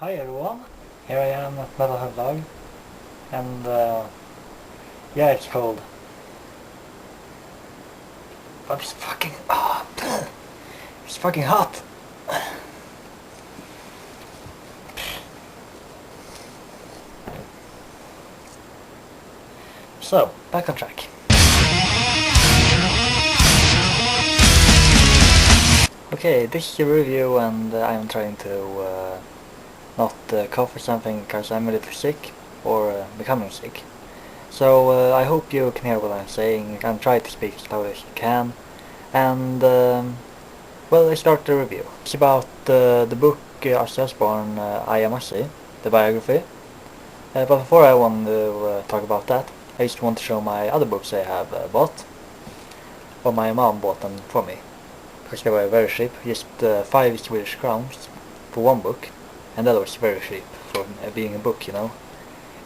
Hi everyone, here I am at Metalhead Vlog, and yeah, it's cold. But it's fucking it's fucking hot. So, back on track. Okay, this is a review, and I'm trying to not cough or something because I'm a little sick, or becoming sick. So I hope you can hear what I'm saying and try to speak as loud as you can. And well, let's start the review. It's about the book Ozzy Osbourne, I Am Ozzy, the biography. But before I want to talk about that, I just want to show my other books I have bought. Well, my mom bought them for me, because they were very cheap, just 5 Swedish crowns for one book, and that was very cheap for being a book, you know.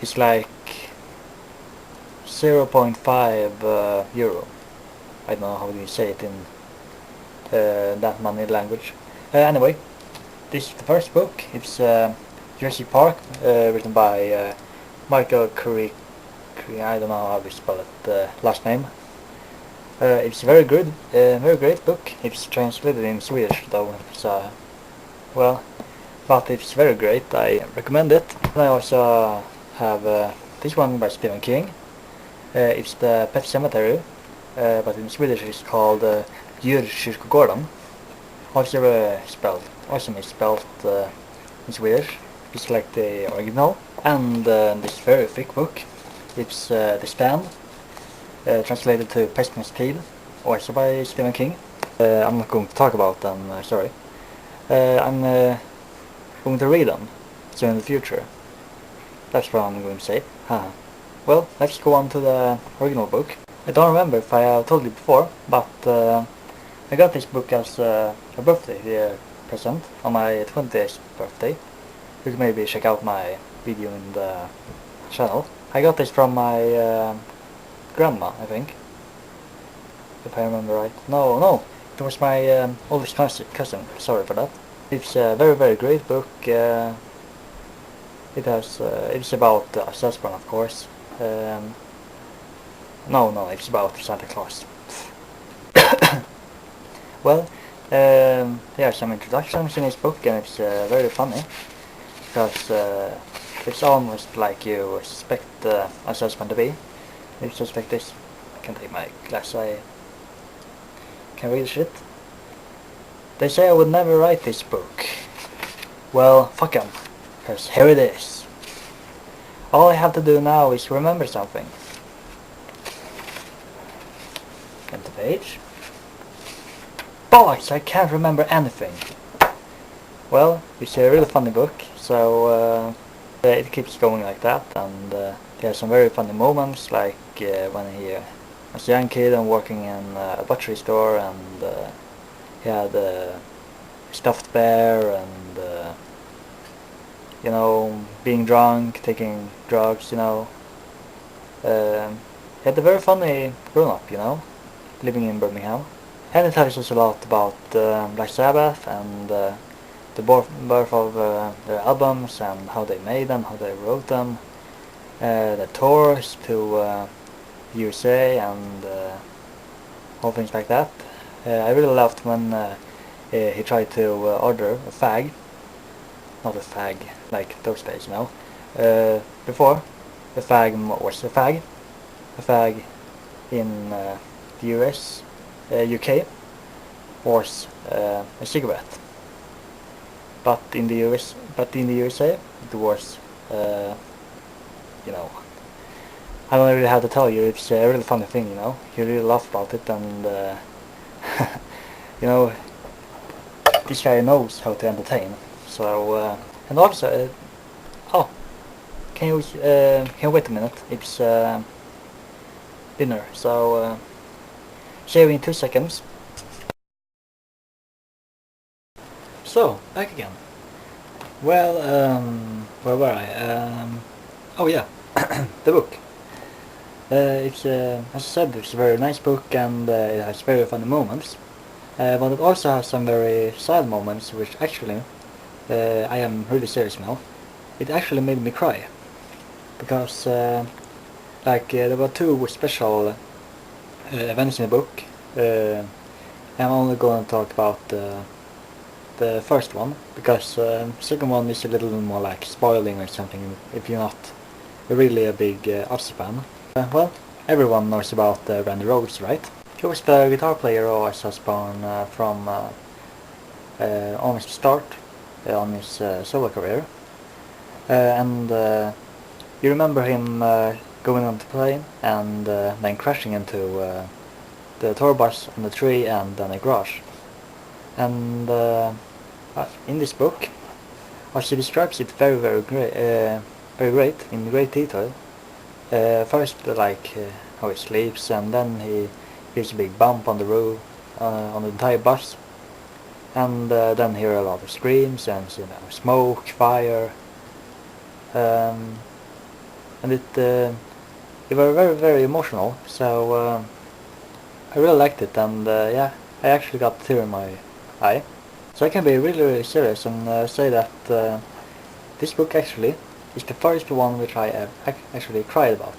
It's like 0.5 euro. I don't know how you say it in that money language. Anyway, this is the first book. It's Jurassic Park, written by Michael Curry. I don't know how to spell it, last name. It's very good, very great book. It's translated in Swedish though, so well, but it's very great. I recommend it. And I also have this one by Stephen King. It's the Pet Cemetery, but in Swedish it's called Djurkyrkogården. Also misspelled in Swedish. It's like the original. And this very thick book. It's The Stand, translated to Pessimist also by Stephen King. I'm not going to talk about them, sorry. I'm going to read them, so in the future. That's what I'm going to say. Haha. Well, let's go on to the original book. I don't remember if I have told you before, but I got this book as a birthday present on my 20th birthday. You can maybe check out my video in the channel. I got this from my grandma, I think, if I remember right. No, it was my oldest cousin. Sorry for that. It's a very, very great book. It's about Ozzy Osbourne, of course. No, it's about Santa Claus. Well, there are some introductions in this book, and it's very funny, because it's almost like you suspect Ozzy Osbourne to be. You suspect this. I can take my glass, I can read shit. They say I would never write this book. Well, fuck 'em, because here it is. All I have to do now is remember something. Get the page. Bollocks, I can't remember anything. Well, it's a really funny book, so it keeps going like that, and there are some very funny moments, like when he was a young kid and working in a butchery store, and he had a stuffed bear, and you know, being drunk, taking drugs, you know. He had a very funny grown-up, you know, living in Birmingham. And it tells us a lot about Black Sabbath, and the birth of their albums, and how they made them, how they wrote them, the tours to USA, and all things like that. I really loved when he tried to order a fag. Not a fag like those days, you know. Before, a fag was a fag. A fag in the US, UK, was a cigarette. But in the USA, it was, you know, I don't really have to tell you. It's a really funny thing, you know. You really laugh about it, and you know, this guy knows how to entertain. So and also, oh, can you wait a minute? It's dinner. So see you in 2 seconds. So, back again. Well, where were I? Oh yeah, the book. It's, as I said, it's a very nice book, and it has very funny moments. But it also has some very sad moments, which actually I am really serious now. It actually made me cry because there were two special events in the book. I'm only going to talk about the first one because the second one is a little more like spoiling or something if you're not really a big Ozzy fan. Well, everyone knows about Randy Rhoads, right? He was the guitar player of Ozzy Osbourne from almost the start on his solo career. And you remember him going on the plane and then crashing into the tour bus on the tree and then a garage. And in this book, she describes it very great in great detail. First, how he sleeps, and then he hears a big bump on the roof on the entire bus, and then hear a lot of screams and smoke, fire, and it was very emotional. So I really liked it, and yeah, I actually got a tear in my eye. So I can be really serious and say that this book actually is the first one which I have actually cried about.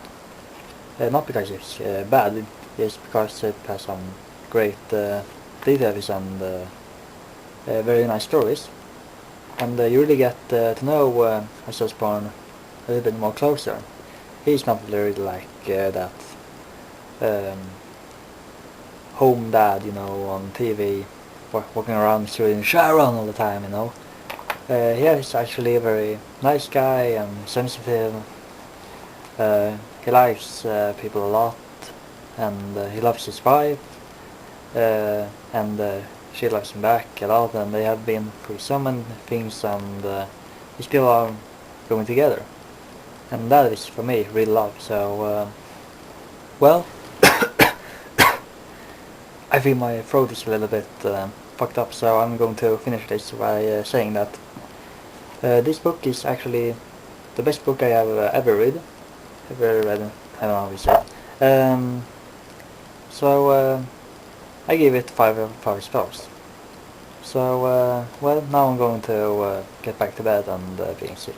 Not because it's bad, it's because it has some great details and very nice stories. And you really get to know Ozzy Osbourne a little bit more closer. He's not really like that home dad, on TV, walking around shooting Sharon all the time, Yeah, he's actually a very nice guy and sensitive. He likes people a lot, and he loves his wife, and she loves him back a lot, and they have been through so many things, and they still are going together. And that is, for me, real love. So, well, I feel my throat is a little bit fucked up, so I'm going to finish this by saying that this book is actually the best book I have ever read. I don't know how you say it. So I give it 5 stars. So, well, now I'm going to get back to bed and being sick.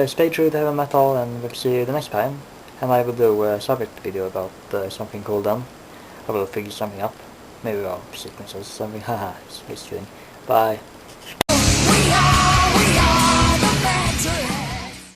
Stay true to heavy metal, and we'll see you the next time. And I will do a subject video about something cool then. I will figure something up. Maybe about sickness or something. Haha, just kidding. Bye.